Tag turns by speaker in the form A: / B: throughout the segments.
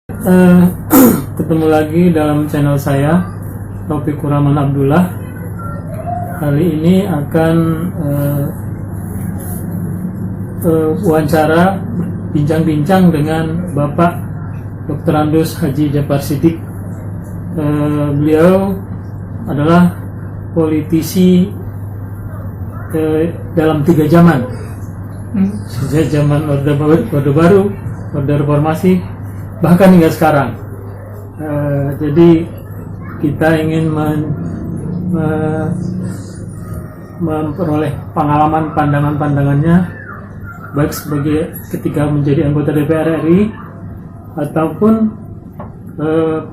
A: Eh, Ketemu lagi dalam channel saya, Taufikur Rahman Abdullah. Kali ini akan wawancara bincang-bincang dengan Bapak Dr. Andus Haji Japar Siddiq. Beliau adalah politisi dalam 3 zaman, sejak zaman Orde Baru, Orde Reformasi, bahkan hingga sekarang. Jadi kita ingin memperoleh pengalaman, pandangannya, baik sebagai ketika menjadi anggota DPR RI ataupun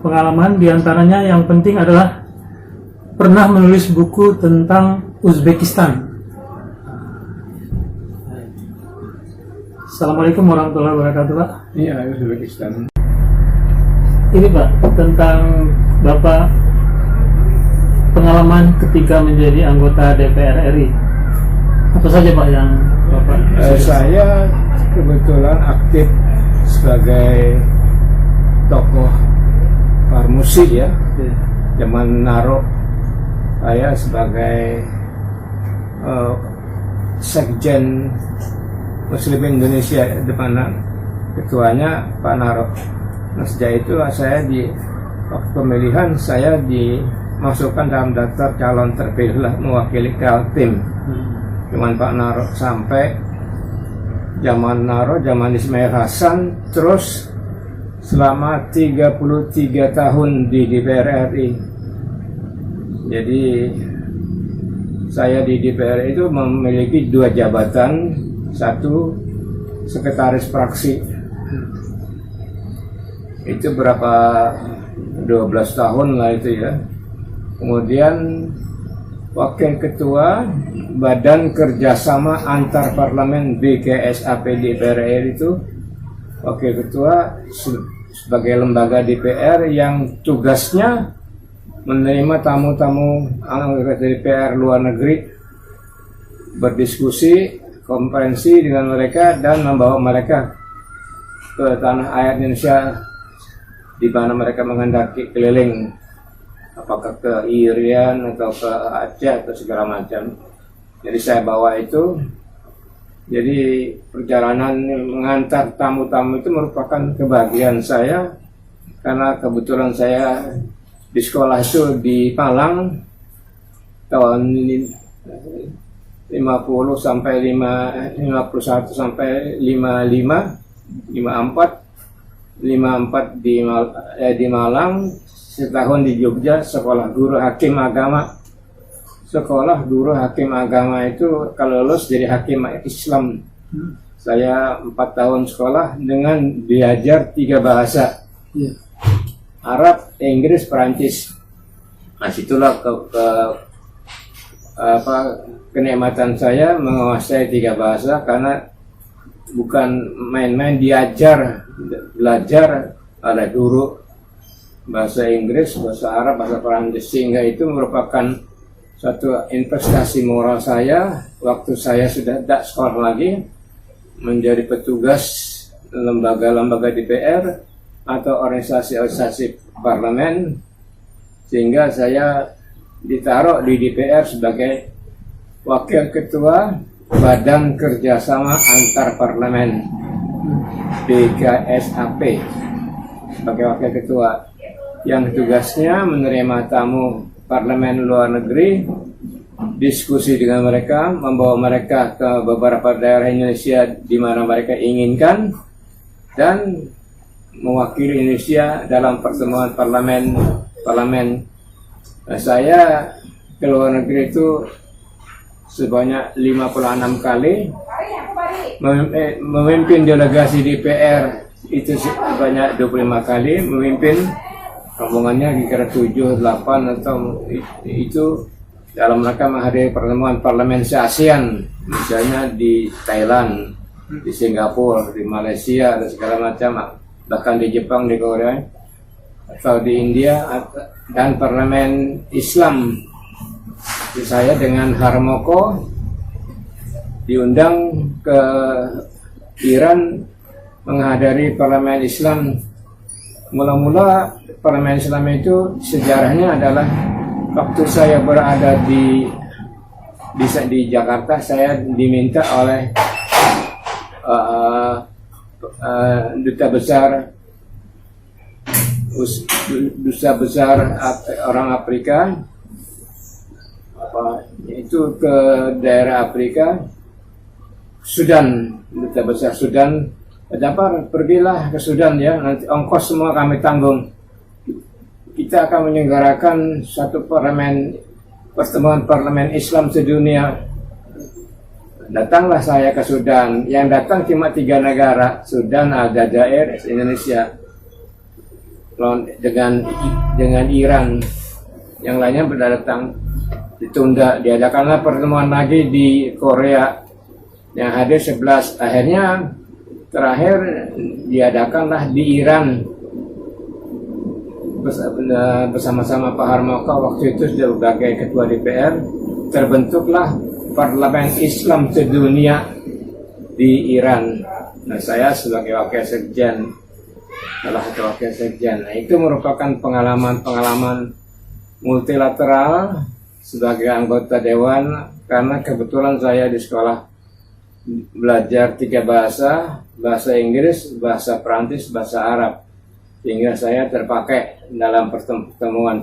A: pengalaman diantaranya yang penting adalah pernah menulis buku tentang Uzbekistan. Assalamualaikum warahmatullahi wabarakatuh, Pak.
B: Iya, Uzbekistan.
A: Ini Pak, tentang Bapak pengalaman ketika menjadi anggota DPR RI. Apa saja Pak yang Bapak?
B: Saya kebetulan aktif sebagai tokoh parmusik ya. Zaman Naro saya sebagai Sekjen Muslim Indonesia, depan ketuanya Pak Naro. Nah, sejak itu saya waktu pemilihan saya dimasukkan dalam daftar calon terpilih mewakili Kaltim. Cuman Pak Naro sampai zaman Ismail Hasan, terus selama 33 tahun di DPR RI. Jadi saya di DPR itu memiliki 2 jabatan, satu sekretaris fraksi. Itu berapa 12 tahun lah itu ya. Kemudian wakil ketua Badan Kerjasama Antar Parlemen BKSAP DPR RI itu wakil ketua sebagai lembaga DPR yang tugasnya menerima tamu-tamu anggota DPR luar negeri, berdiskusi, konferensi dengan mereka dan membawa mereka ke tanah air Indonesia di mana mereka menghendaki keliling, apakah ke Irian atau ke Aceh atau segala macam. Jadi saya bawa itu. Jadi perjalanan mengantar tamu-tamu itu merupakan kebahagiaan saya, karena kebetulan saya di sekolah itu di Malang tahun 50 sampai 51 sampai 54 di Malang, setahun di Jogja sekolah guru hakim agama. Sekolah guru hakim agama itu kalau lulus jadi hakim Islam. Saya 4 tahun sekolah dengan belajar 3 bahasa, Arab, Inggris, Perancis. Nah, situlah kenikmatan saya menguasai 3 bahasa, karena bukan main-main, belajar ada guru bahasa Inggris, bahasa Arab, bahasa Perancis, sehingga itu merupakan satu investasi moral saya waktu saya sudah tidak sekolah lagi, menjadi petugas lembaga-lembaga DPR atau organisasi-organisasi parlemen, sehingga saya ditaruh di DPR sebagai wakil ketua Badan Kerjasama Antar Parlemen BKSAP, sebagai wakil ketua yang tugasnya menerima tamu parlemen luar negeri, diskusi dengan mereka, membawa mereka ke beberapa daerah Indonesia di mana mereka inginkan, dan mewakili Indonesia dalam pertemuan parlemen. Saya ke luar negeri itu sebanyak 56 kali, memimpin delegasi DPR itu sebanyak 25 kali, memimpin rombongannya kira 7, 8 atau itu dalam rangka menghadiri pertemuan parlemen se-ASEAN, misalnya di Thailand, di Singapura, di Malaysia dan segala macam, bahkan di Jepang, di Korea atau di India, dan parlemen Islam. Saya dengan Harmoko diundang ke Iran menghadiri parlemen Islam Mula-mula Parlemen Islam itu sejarahnya adalah waktu saya berada di Jakarta, saya diminta oleh duta besar orang Afrika itu ke daerah Afrika, Sudan, duta besar Sudan. Dapat pergilah ke Sudan ya, nanti ongkos semua kami tanggung. Kita akan menyelenggarakan satu pertemuan parlemen Islam sedunia. Datanglah saya ke Sudan. Yang datang cuma 3 negara, Sudan, Aljazair, Indonesia. Dengan Iran. Yang lainnya berdatang, ditunda. Diadakanlah pertemuan lagi di Korea. Yang hadir 11. Akhirnya terakhir diadakanlah di Iran bersama-sama Pak Harmoko waktu itu sebagai ketua DPR. Terbentuklah Parlemen Islam sedunia di Iran. Nah, saya sebagai wakil sekjen, salah satu wakil sekjen. Nah, itu merupakan pengalaman multilateral sebagai anggota dewan, karena kebetulan saya di sekolah belajar 3 bahasa Inggris, bahasa Perancis, bahasa Arab, sehingga saya terpakai dalam pertemuan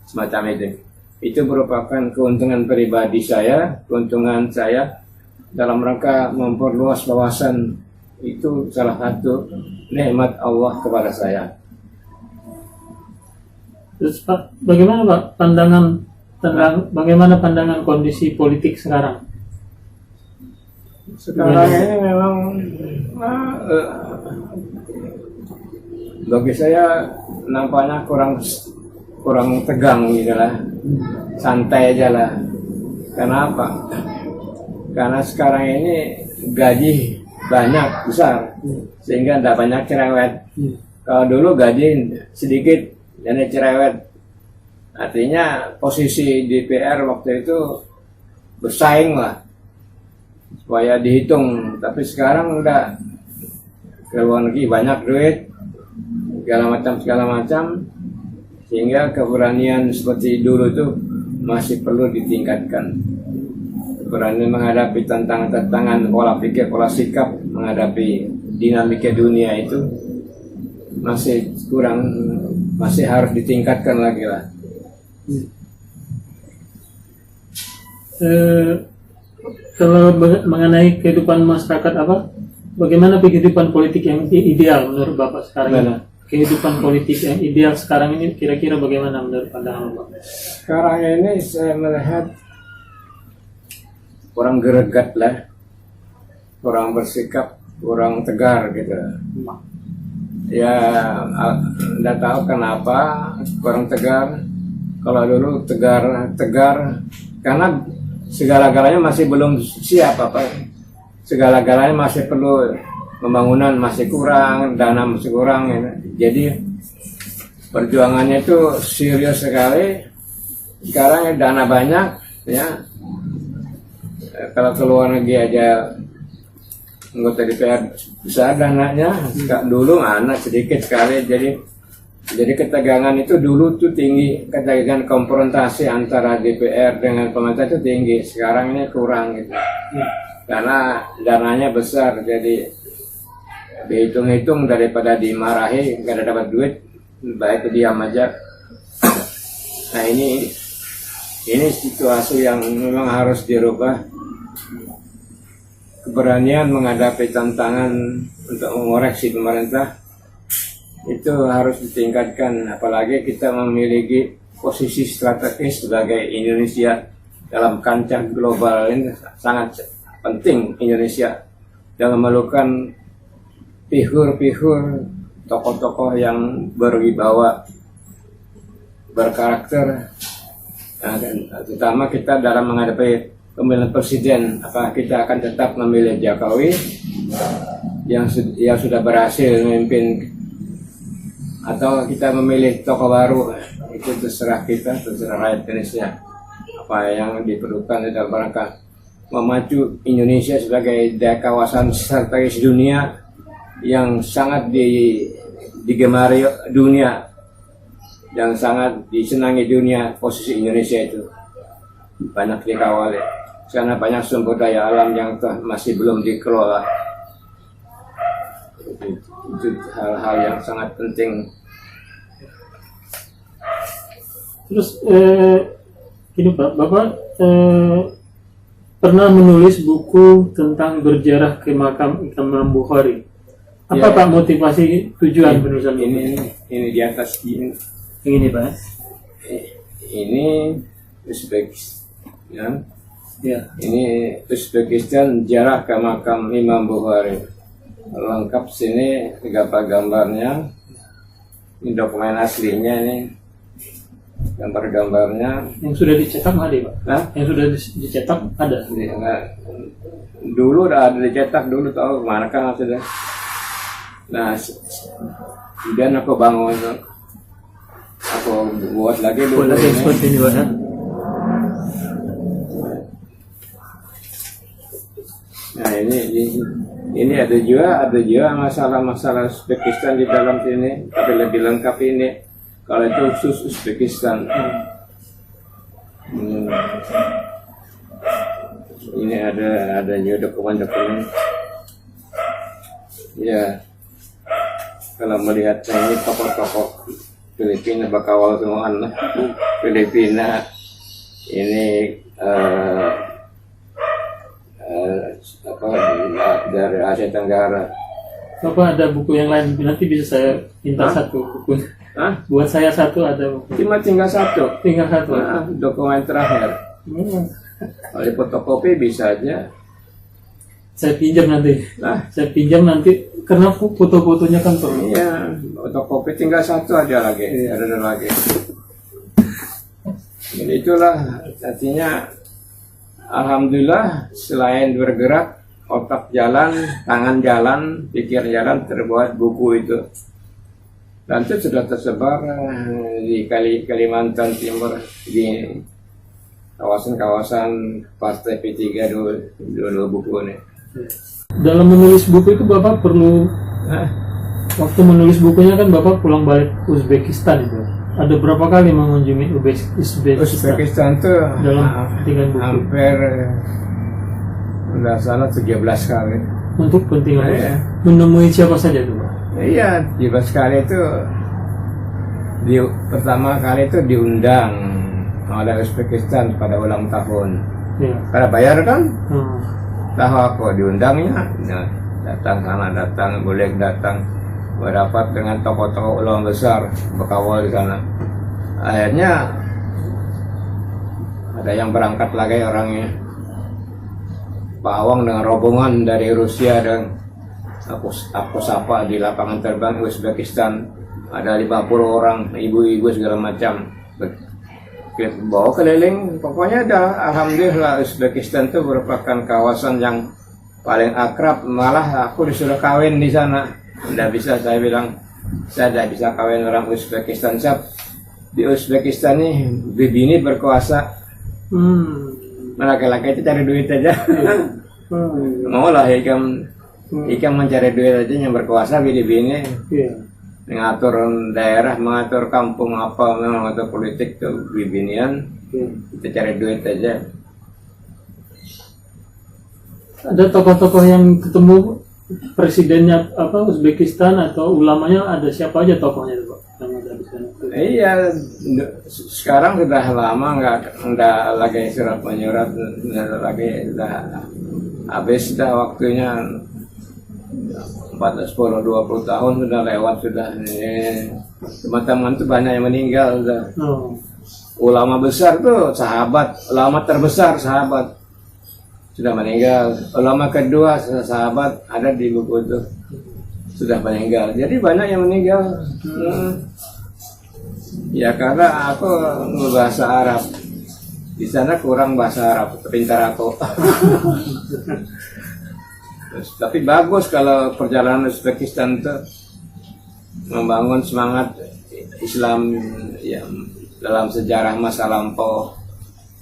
B: semacam itu. Itu merupakan keuntungan pribadi saya, keuntungan saya dalam rangka memperluas wawasan. Itu salah satu nikmat Allah kepada saya.
A: Terus Pak, bagaimana Pak bagaimana pandangan kondisi politik sekarang?
B: Sekarang ini memang bagi saya nampaknya kurang tegang gitu lah, santai aja lah. Kenapa? Karena sekarang ini gaji banyak, besar, sehingga tidak banyak cerewet. Kalau dulu gaji sedikit, jadi cerewet. Artinya posisi DPR waktu itu bersaing lah, supaya dihitung. Tapi sekarang udah ke luar negeri banyak duit, segala macam, sehingga keberanian seperti dulu itu masih perlu ditingkatkan. Keberanian menghadapi tantangan pola pikir, pola sikap menghadapi dinamika dunia itu masih kurang, masih harus ditingkatkan lagi lah.
A: Kalau mengenai kehidupan masyarakat bagaimana kehidupan politik yang ideal menurut Bapak sekarang ini? Kehidupan politik yang ideal sekarang ini kira-kira bagaimana menurut pandangan Bapak?
B: Sekarang ini saya melihat kurang greget lah, kurang bersikap, kurang tegar gitu. Ya, tidak tahu kenapa kurang tegar. Kalau dulu tegar, karena segala-galanya masih belum siap segala-galanya masih perlu, pembangunan masih kurang, dana masih kurang gitu. Jadi perjuangannya itu serius sekali. Sekarang dana banyak ya, kalau ke luar negeri aja anggota DPR besar dananya, dulu anak sedikit sekali. Jadi ketegangan itu dulu tuh tinggi, ketegangan konfrontasi antara DPR dengan pemerintah itu tinggi. Sekarang ini kurang gitu. Karena dananya besar, jadi dihitung-hitung daripada dimarahi nggak ada dapat duit, baik diam aja. Nah ini situasi yang memang harus dirubah. Keberanian menghadapi tantangan untuk mengoreksi pemerintah itu harus ditingkatkan, apalagi kita memiliki posisi strategis sebagai Indonesia dalam kancah global. Ini sangat penting Indonesia dalam memerlukan figur-figur, tokoh-tokoh yang berwibawa, berkarakter. Nah, terutama kita dalam menghadapi pemilihan presiden, apakah kita akan tetap memilih Jokowi yang sudah berhasil memimpin, atau kita memilih tokoh baru? Itu terserah kita, terserah rakyat Indonesia apa yang diperlukan dalam rangka memacu Indonesia sebagai kawasan strategis dunia yang sangat digemari dunia, yang sangat disenangi dunia. Posisi Indonesia itu banyak dikawal ya, karena banyak sumber daya alam yang masih belum dikelola. Itu hal-hal yang sangat penting.
A: Terus ini Pak, Bapak pernah menulis buku tentang berziarah ke makam Imam Bukhari. Apa
B: Ya.
A: Pak motivasi tujuan penulisan buku?
B: Ini di atas ini.
A: Yang ini Pak?
B: Ini Uzbekistan.
A: Ya.
B: Ini Uzbekistan, ziarah ke makam Imam Bukhari. Lengkap sini gambarnya. Ini dokumen aslinya ini. Gambar-gambarnya.
A: Yang sudah dicetak ada Pak?
B: Nah,
A: Yang sudah dicetak ada?
B: dulu udah ada dicetak dulu, tahu kemana kan sudah. Nah, kemudian aku bangun, aku buat lagi dulu.
A: Buat lagi
B: ini.
A: seperti ini Pak ya?
B: Nah ini ada juga masalah-masalah Uzbekistan di dalam sini, tapi lebih lengkap ini. Kalau itu khusus Uzbekistan. Ini ada juga dokumen-dokumen. Ya, kalau melihat ini tokoh-tokoh Filipina bakawal semua anak Filipina ini dari Asia Tenggara.
A: Bapak ada buku yang lain? Nanti bisa saya minta satu buku. Buat saya satu ada buku.
B: Cuma tinggal satu.
A: Tinggal satu.
B: Nah, dokumen terakhir. Kalau di fotokopi bisa aja.
A: Saya pinjam nanti.
B: Nah,
A: Saya pinjam nanti karena foto-fotonya kan perlu.
B: iya, fotokopi tinggal satu aja lagi. Ada lagi. Jadi itulah artinya. Alhamdulillah, selain bergerak, otak jalan, tangan jalan, pikir jalan, terbuat buku itu. Dan itu sudah tersebar di Kalimantan Timur, di kawasan-kawasan Partai P3 dulu buku ini.
A: Dalam menulis buku itu Bapak perlu, waktu menulis bukunya kan Bapak pulang balik Uzbekistan itu. Ada berapa kali mengunjungi
B: Uzbekistan itu
A: dalam kepentingan buku?
B: hampir nggak salah 17 kali.
A: Untuk kepentingan
B: Iya.
A: menemui siapa saja tuh Pak?
B: Iya, 17 kali itu pertama kali itu diundang oleh Uzbekistan pada ulang tahun.
A: Ya.
B: Karena bayar kan,
A: Hmm.
B: tahu aku diundangnya, nah, datang sana, datang, boleh datang, berapat dengan tokoh-tokoh ulama besar, berkawal di sana. Akhirnya ada yang berangkat lagi orangnya, Pak Awang dengan rombongan dari Rusia, dan aku sapa di lapangan terbang Uzbekistan, ada 50 orang, ibu-ibu segala macam, bawa keliling. Pokoknya alhamdulillah Uzbekistan itu merupakan kawasan yang paling akrab. Malah aku disuruh kawin di sana. Tidak bisa, saya bilang saya tidak bisa kawin orang Uzbekistan. Di Uzbekistan nih bibi ini berkuasa. Laki-laki itu cari duit aja. Mau lah Ikam mencari duit aja, yang berkuasa bibi ini. Mengatur daerah, mengatur kampung apa, mengatur politik tuh bibinian. Kita cari duit aja.
A: Ada tokoh-tokoh yang ketemu presidennya apa Uzbekistan atau ulamanya, ada siapa aja tokohnya itu Pak? Yang ada di sana.
B: Iya, sekarang sudah lama nggak lagi surat menyurat, udah habis dah waktunya. 10-20 tahun sudah lewat sudah. Teman-teman tuh banyak yang meninggal sudah. Ulama besar tuh sahabat, ulama terbesar sahabat sudah meninggal. Ulama kedua sahabat ada di buku itu sudah meninggal. Jadi banyak yang meninggal. Ya karena aku bahasa Arab, di sana kurang bahasa Arab, pintar aku. Tapi bagus kalau perjalanan Uzbekistan itu membangun semangat Islam ya, dalam sejarah masa lampau.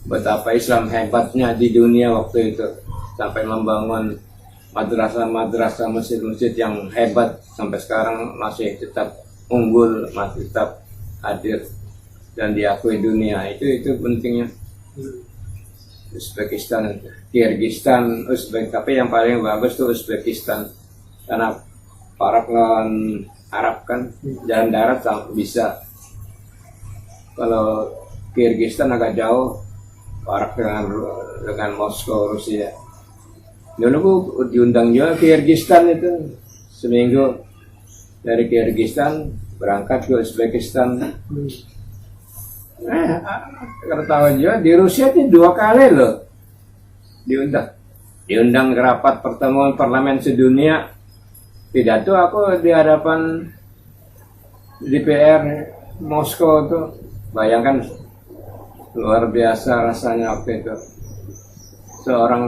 B: Betapa Islam hebatnya di dunia waktu itu, sampai membangun madrasah-madrasah, masjid-masjid yang hebat sampai sekarang masih tetap unggul masih tetap hadir dan diakui dunia. Itu pentingnya. Uzbekistan, Kyrgyzstan, tapi yang paling bagus tuh Uzbekistan karena parak lawan Arab kan, jalan darat bisa. Kalau Kyrgyzstan agak jauh, parak dengan Moskow, Rusia. Dulu aku diundang juga Kyrgyzstan itu seminggu dari Kyrgyzstan berangkat ke Uzbekistan. Ketahuan juga di Rusia itu 2 kali loh diundang ke rapat pertemuan parlemen sedunia. Pidato aku di hadapan DPR Moskow tuh, bayangkan luar biasa rasanya waktu itu. Seorang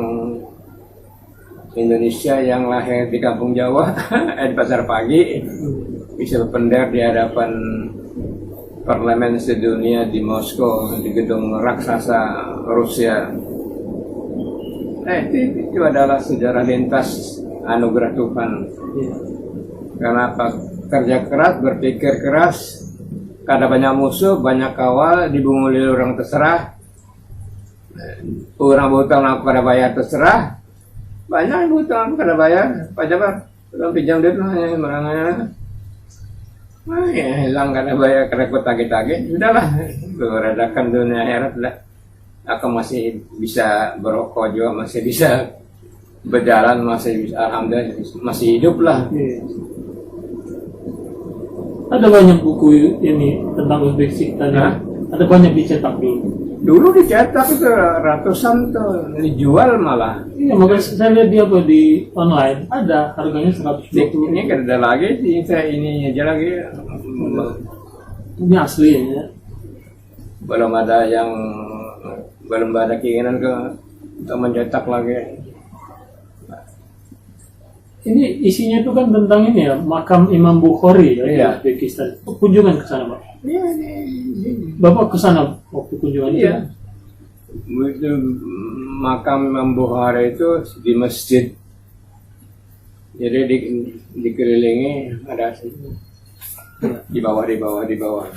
B: Indonesia yang lahir di kampung Jawa di Pasar Pagi bisa berpender di hadapan parlemen sedunia di Moskow, di gedung raksasa Rusia. Itu adalah sejarah lintas anugerah Tuhan. Karena apa? Kerja keras, berpikir keras, kada banyak musuh, banyak kawal, dibunguli orang terserah. Orang berhutang aku kada bayar terserah. Banyak yang berhutang aku kada bayar. Pak Jabar, orang pinjam duit lah, merangnya. Hilang kada bayar, kada ku tagih-tagih. Sudahlah, beredakan dunia akhirat lah. Aku masih bisa berokok juga, masih bisa berjalan, masih bisa, alhamdulillah masih hidup lah.
A: Ada banyak buku ini tentang Uzbekistan. Ada banyak dicetak dulu.
B: Dulu dicetak itu ratusan tuh, dijual malah.
A: Iya, makanya saya lihat dia di online ada harganya 120.
B: Ini kan ada lagi, ini aja lagi.
A: Ini asli ya.
B: Belum ada keinginan untuk mencetak lagi.
A: Ini isinya itu kan tentang ini ya, makam Imam Bukhari ya,
B: Iya.
A: di Uzbekistan. Kunjungan ke sana, Pak.
B: Iya,
A: Bapak ke sana waktu kunjungan itu.
B: iya. Itu makam Imam Bukhari itu di masjid. Jadi dikelilingi ada di bawah.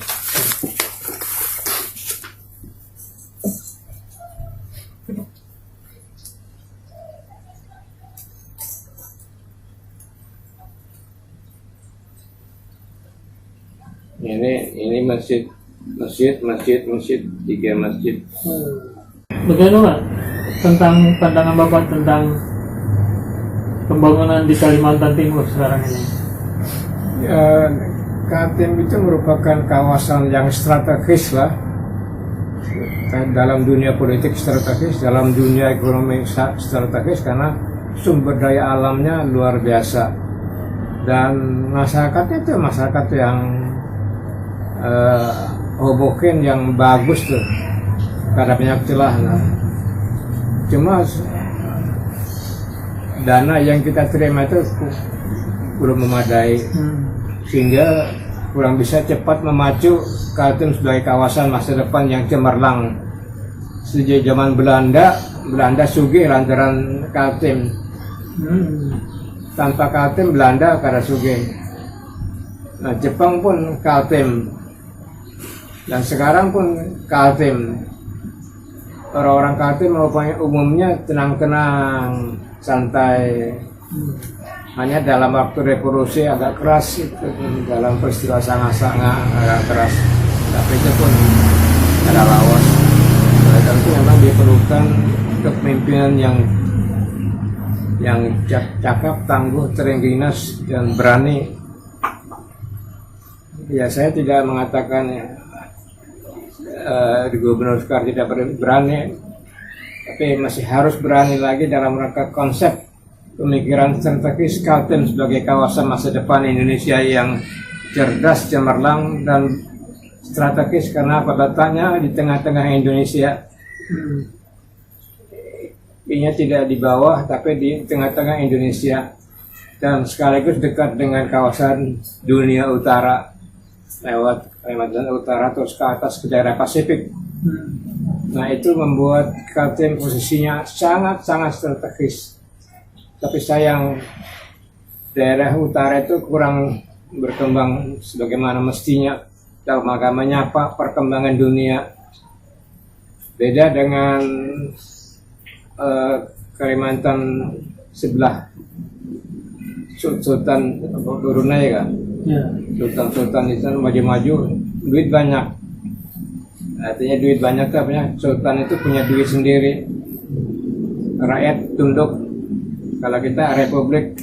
B: Ini masjid, 3 masjid.
A: Bagaimana tentang pandangan Bapak tentang pembangunan di Kalimantan Timur sekarang ini?
B: Ya, Kaltim itu merupakan kawasan yang strategis lah dalam dunia politik, strategis dalam dunia ekonomi, strategis karena sumber daya alamnya luar biasa dan masyarakatnya itu masyarakat yang homogen, yang bagus tuh, kada banyak celah. Cuma dana yang kita terima itu belum memadai, sehingga kurang bisa cepat memacu Kaltim sebagai kawasan masa depan yang cemerlang. Sejak zaman Belanda sugih lantaran Kaltim. Tanpa Kaltim Belanda kada sugih. Nah, Jepang pun Kaltim. Dan sekarang pun Kaltim. Orang-orang Kaltim umumnya tenang-tenang, santai. Hanya dalam waktu revolusi agak keras, dalam peristiwa sanga-sanga agak keras. Tapi itu pun ada lawas. Oleh karena itu memang diperlukan kepemimpinan yang cakap, tangguh, terengginas, dan berani. Ya, saya tidak mengatakan Gubernur Soekarno tidak berani, tapi masih harus berani lagi dalam rangka konsep pemikiran strategis Kaltim sebagai kawasan masa depan Indonesia yang cerdas, cemerlang, dan strategis karena apa letaknya di tengah-tengah Indonesia. Ini tidak di bawah, tapi di tengah-tengah Indonesia, dan sekaligus dekat dengan kawasan dunia utara lewat Kalimantan Utara terus ke atas ke daerah Pasifik. Nah, itu membuat Kaltim posisinya sangat-sangat strategis. Tapi sayang daerah utara itu kurang berkembang sebagaimana mestinya, tahu maka menyapa perkembangan dunia. Beda dengan Kalimantan sebelah, Sultan Brunei kan,
A: Ya.
B: Sultan di sana maju-maju, duit banyak. Artinya duit banyak, tapi Sultan itu punya duit sendiri, rakyat tunduk. Kalau kita republik,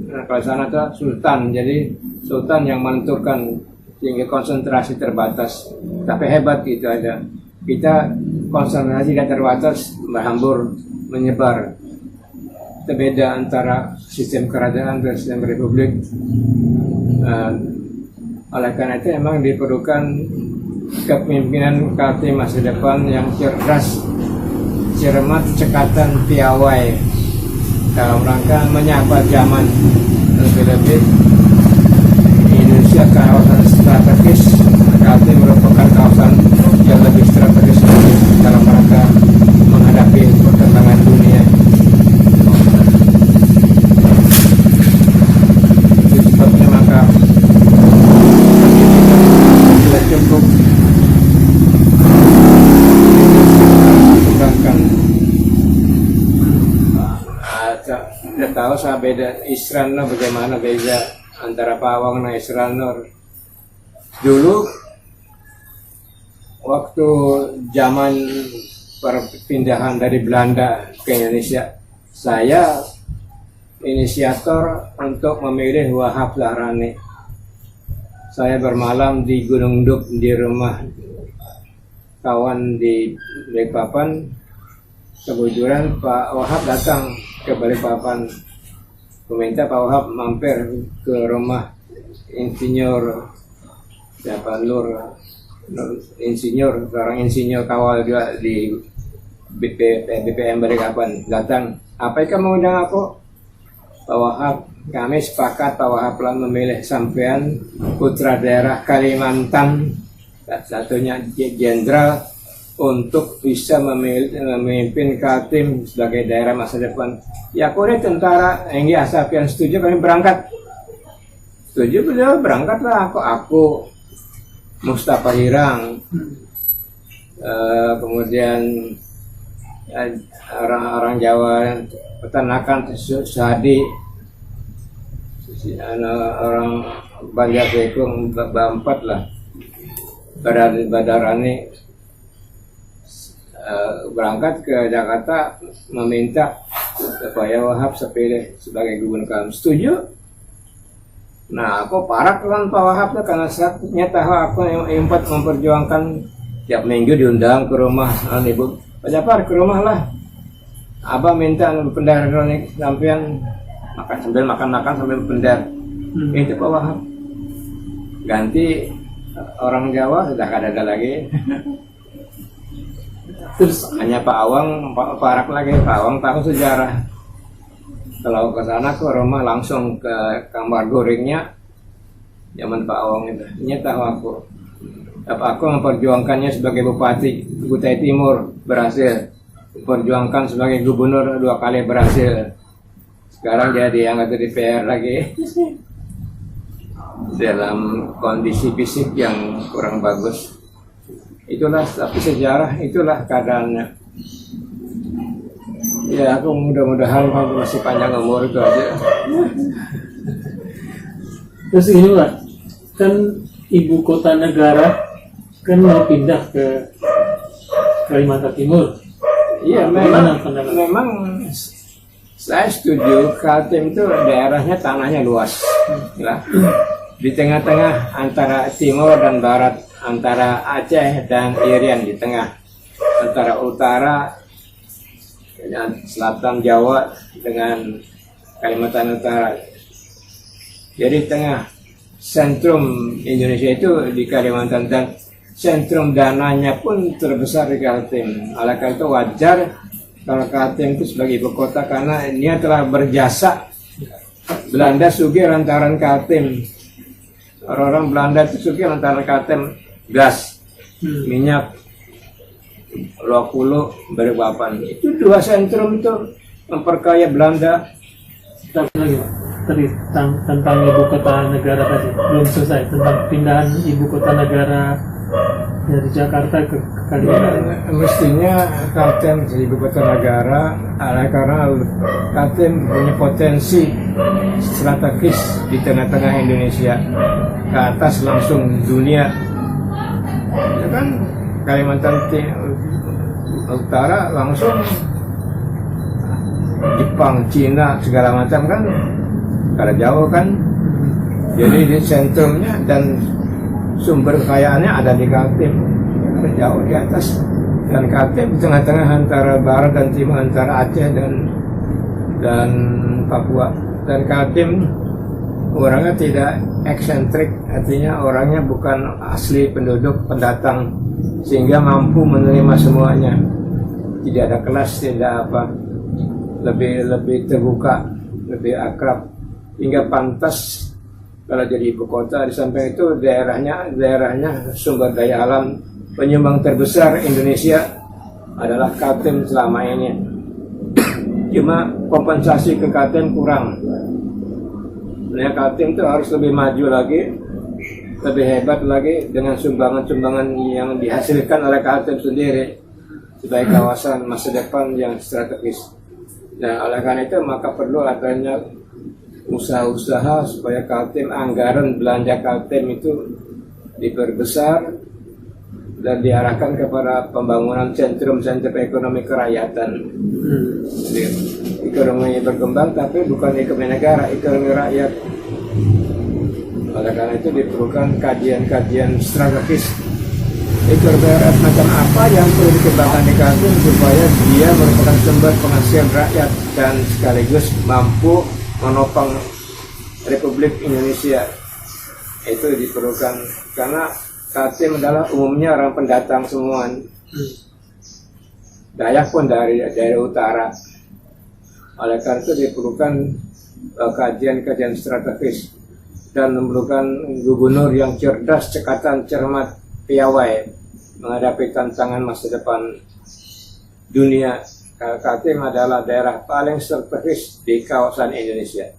B: nah kalau sana tuh Sultan, jadi Sultan yang menentukan, sehingga konsentrasi terbatas. Tapi hebat gitu aja. Kita konsentrasi tidak terbatas, berhambur, menyebar. Itu beda antara sistem kerajaan dan sistem republik. Oleh karena itu memang diperlukan kepemimpinan Kaltim masa depan yang cerdas, cermat, cekatan, piawai dalam rangka menyapa zaman. Lebih-lebih Indonesia kawasan strategis, Kaltim merupakan kawasan yang lebih strategis dalam rangka menghadapi perkembangan dunia. Itu sebabnya maka tidak cukup kembangkan. Tidak tahu saya beda Isran bagaimana beda antara Pawang dan Isran. Dulu waktu zaman perpindahan dari Belanda ke Indonesia, saya inisiator untuk memilih Wahab Zahrani. Saya bermalam di Gunung Duk di rumah kawan di Balikpapan. Kebetulan Pak Wahab datang ke Balikpapan, meminta Pak Wahab mampir ke rumah insinyur siapa insinyur, seorang insinyur kawal juga di BPM Balikpapan. Datang, apa ikan mengundang aku? Pak Wahab, kami sepakat Pak Wahab telah memilih sampean putra daerah Kalimantan, satunya jenderal, untuk bisa memimpin Kaltim sebagai daerah masa depan. Ya aku ini tentara, Enggi Asapian setuju kami berangkat. Setuju beliau berangkatlah aku Mustafa Hirang, kemudian orang-orang Jawa peternakan Sadi, orang Banjar Sekung Bampat lah, Badarani. Berangkat ke Jakarta meminta supaya Wahab sepilih sebagai gubernur Kaltim. Setuju? Nah, aku parak kan Pak Wahab karena saatnya tahu aku yang empat memperjuangkan. Tiap minggu diundang ke rumah Ibu Pak Japar, ke rumah lah. Abah minta pendar sampean makan sambil makan sambil pendar. Itu Pak Wahab. Ganti orang Jawa sudah ada lagi. Terus hanya Pak Awang parak lagi. Pak Awang tahu sejarah. Kalau ke sana ke rumah langsung ke kamar gorengnya zaman Pak Awang itu. Ini tahu aku. Aku memperjuangkannya sebagai Bupati Kutai Timur, berhasil. Memperjuangkan sebagai gubernur 2 kali, berhasil. Sekarang dia diangkat di DPR lagi. Dalam kondisi fisik yang kurang bagus. Itulah, tapi sejarah itulah keadaannya. Ya, aku mudah-mudahan kamu masih panjang umur, itu aja.
A: Terus ini Pak, kan ibu kota negara kan mau pindah ke Kalimantan Timur.
B: Iya, memang saya setuju. Kaltim itu daerahnya tanahnya luas, ya. Di tengah-tengah antara timur dan barat, antara Aceh dan Irian di tengah, antara utara dan selatan Jawa dengan Kalimantan Utara. Jadi tengah sentrum Indonesia itu di Kalimantan, dan sentrum dananya pun terbesar di Kaltim. Oleh karena itu wajar kalau Kaltim itu sebagai ibu kota, karena dia telah berjasa. Belanda sugih lantaran Kaltim. Orang-orang Belanda itu sugih lantaran Kaltim. Gas, minyak, Lokulu, Balikpapan. Itu 2 sentrum itu memperkaya Belanda.
A: Tapi lagi Pak, tadi tentang ibu kota negara tadi belum selesai tentang pindahan ibu kota negara dari Jakarta ke Kalimantan.
B: Mestinya Kaltim jadi ibu kota negara karena Kaltim punya potensi strategis di tengah-tengah Indonesia, ke atas langsung dunia. Ya kan Kalimantan Utara langsung Jepang, Cina, segala macam kan, karena jauh kan. Jadi di sentrumnya dan sumber kekayaannya ada di Kaltim, karena jauh di atas. Dan Kaltim tengah-tengah antara barat dan timur, antara Aceh dan Papua. Dan Kaltim orangnya tidak eksentrik, artinya orangnya bukan asli penduduk pendatang, sehingga mampu menerima semuanya. Tidak ada kelas, tidak apa, lebih terbuka, lebih akrab, hingga pantas kalau jadi ibu kota. Di samping itu daerahnya sumber daya alam penyumbang terbesar Indonesia adalah Kaltim selama ini. Cuma kompensasi ke Kaltim kurang. Sebenarnya Kaltim itu harus lebih maju lagi, lebih hebat lagi dengan sumbangan-sumbangan yang dihasilkan oleh Kaltim sendiri sebagai kawasan masa depan yang strategis. Nah, oleh karena itu maka perlu adanya usaha-usaha supaya Kaltim, anggaran belanja Kaltim itu diperbesar dan diarahkan kepada pembangunan sentrum-sentrum ekonomi kerakyatan. Jadi, ekonomi berkembang tapi bukan ekonomi negara, ekonomi rakyat. Oleh karena itu diperlukan kajian-kajian strategis ekonomi rakyat macam apa yang perlu dikembangkan di Kaltim supaya dia merupakan sumber penghasil rakyat dan sekaligus mampu menopang Republik Indonesia. Itu diperlukan karena Kaltim adalah umumnya orang pendatang semua. Dayak pun dari utara. Oleh karena itu diperlukan kajian-kajian strategis dan memerlukan gubernur yang cerdas, cekatan, cermat, piawai menghadapi tantangan masa depan dunia. Kaltim adalah daerah paling strategis di kawasan Indonesia.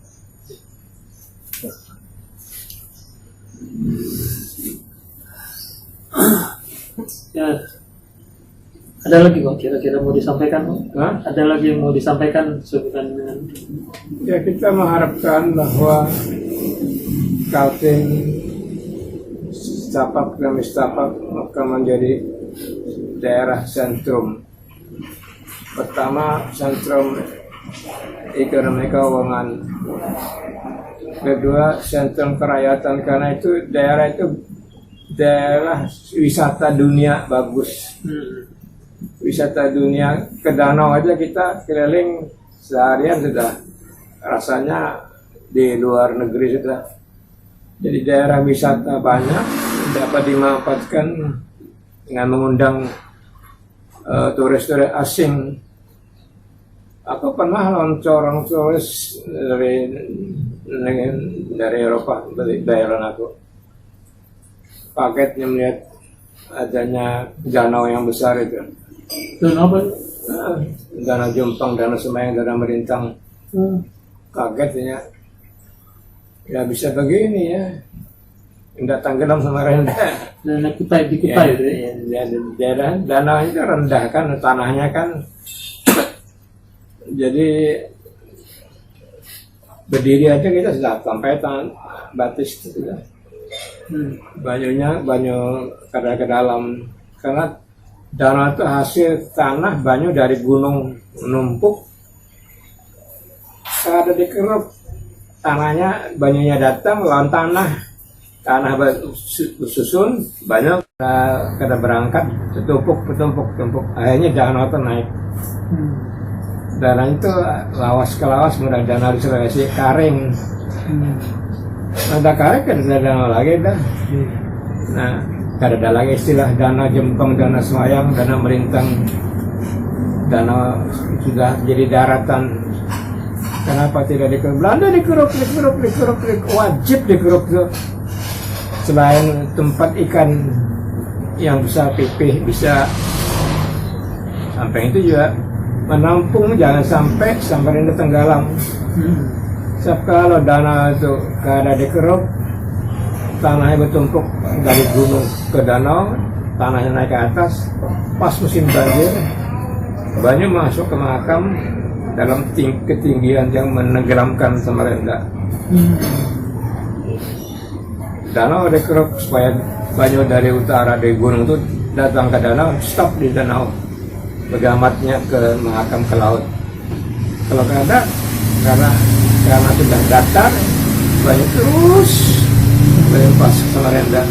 A: Ya, ada lagi Pak kira-kira mau disampaikan?
B: Hah?
A: Ada lagi yang mau disampaikan sebutan dengan
B: Ya, kita mengharapkan bahwa Kaltim setapak demi setapak akan menjadi daerah sentrum. Pertama, sentrum ekonomi keuangan. Kedua, sentrum kerakyatan, karena itu daerah wisata dunia bagus. Wisata dunia, ke danau aja kita keliling seharian sudah rasanya di luar negeri sudah. Jadi daerah wisata banyak dapat dimanfaatkan dengan mengundang turis-turis asing. Aku pernah orang turis dari Eropa, dari daerah aku. Paketnya melihat adanya danau yang besar itu.
A: Danau apa?
B: Danau Jompang, Danau Semayang, Danau Merintang. Kagetnya. Ya bisa begini ya. Tidak tenggelam sama rendah.
A: Dan Kutai di Kutai itu.
B: Ya, daerah danau itu rendah kan, tanahnya kan. Jadi berdiri aja kita sudah sampai batis itu sudah. Banyu kadar ke dalam, karena danau itu hasil tanah banyu dari gunung menumpuk. Kalau ada dikeruk tanahnya, banyunya datang lawan tanah susun banyak kada berangkat tumpuk akhirnya danau itu naik. Danau itu lawas ke lawas, mudah danau di Sulawesi Karing. Ada Karing kan ada danau lagi dah. Nah, kada ada lagi istilah danau Jempang, danau Semayang, danau Merintang. Danau sudah jadi daratan. Kenapa tidak dikeruk? Belanda dikeruk, wajib dikeruk tuh. Selain tempat ikan yang bisa pipih, bisa sampai itu juga menampung, jangan sampai ini tenggelam. Sebab kalau danau itu kada dikeruk, tanahnya bertumpuk dari gunung ke danau, tanahnya naik ke atas, pas musim banjir, banyak masuk ke makam dalam ketinggian yang menenggelamkan Samarinda. Danau dikeruk supaya banyak dari utara dari gunung itu datang ke danau, stop di danau, begamatnya ke mahakam ke laut. Kalau kada, karena sudah datar, banyak terus melimpas ke Samarinda,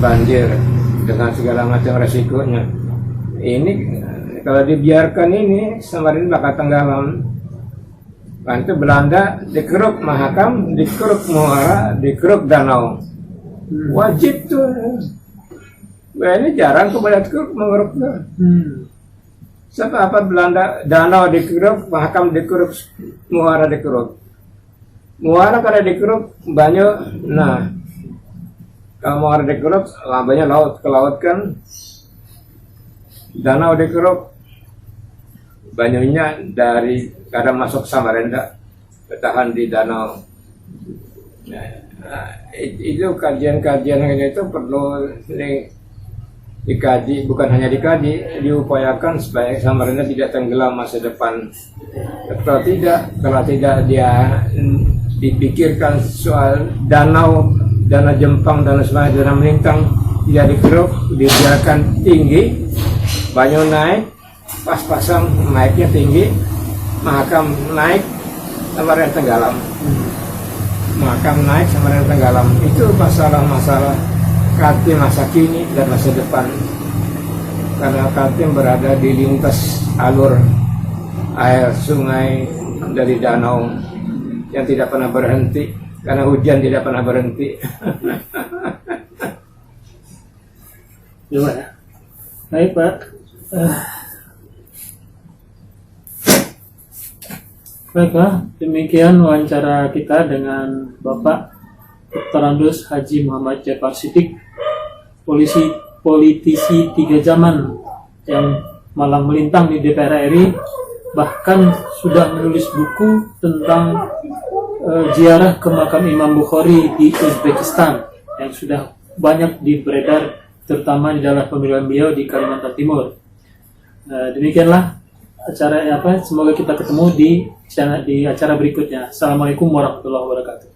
B: banjir dengan segala macam resikonya. Ini kalau dibiarkan ini Samarinda bakal tenggelam. Nanti Belanda dikeruk mahakam, dikeruk muara, dikeruk danau. Wajib tuh. Wah, ini jarang kepada dikeruk mengeruknya. Sebab apa Belanda danau dikeruk, mahakam dikeruk, muara dikeruk. Muara kada dikeruk banyak. Nah, kalau muara dikeruk, banyak laut ke laut kan. Danau dikeruk, banyaknya dari kadang masuk Samarinda, bertahan di danau. Nah, itu kajian-kajian itu perlu dikaji, bukan hanya dikaji, diupayakan supaya Samarinda tidak tenggelam masa depan. Kalau tidak dia dipikirkan soal danau Jempang, danau Semarang, danau Melintang tidak dikeruk, dibiarkan tinggi, banyak naik, pas-pasan naiknya tinggi, mahakam naik, Samarinda tenggelam. Mahakam naik, Samarinda tenggelam. Itu masalah-masalah Kaltim masa kini dan masa depan. Karena Kaltim berada di lintas alur air sungai dari danau yang tidak pernah berhenti, karena hujan tidak pernah berhenti.
A: Coba ya. Baik Pak. Baiklah, demikian wawancara kita dengan Bapak Dr. Andus Haji Muhammad Jafar Shiddiq, politisi 3 zaman yang malang melintang di DPR RI, bahkan sudah menulis buku tentang ziarah ke makam Imam Bukhari di Uzbekistan yang sudah banyak beredar, terutama di dalam pemilihan beliau di Kalimantan Timur. Demikianlah acara semoga kita ketemu di acara berikutnya. Assalamualaikum warahmatullahi wabarakatuh.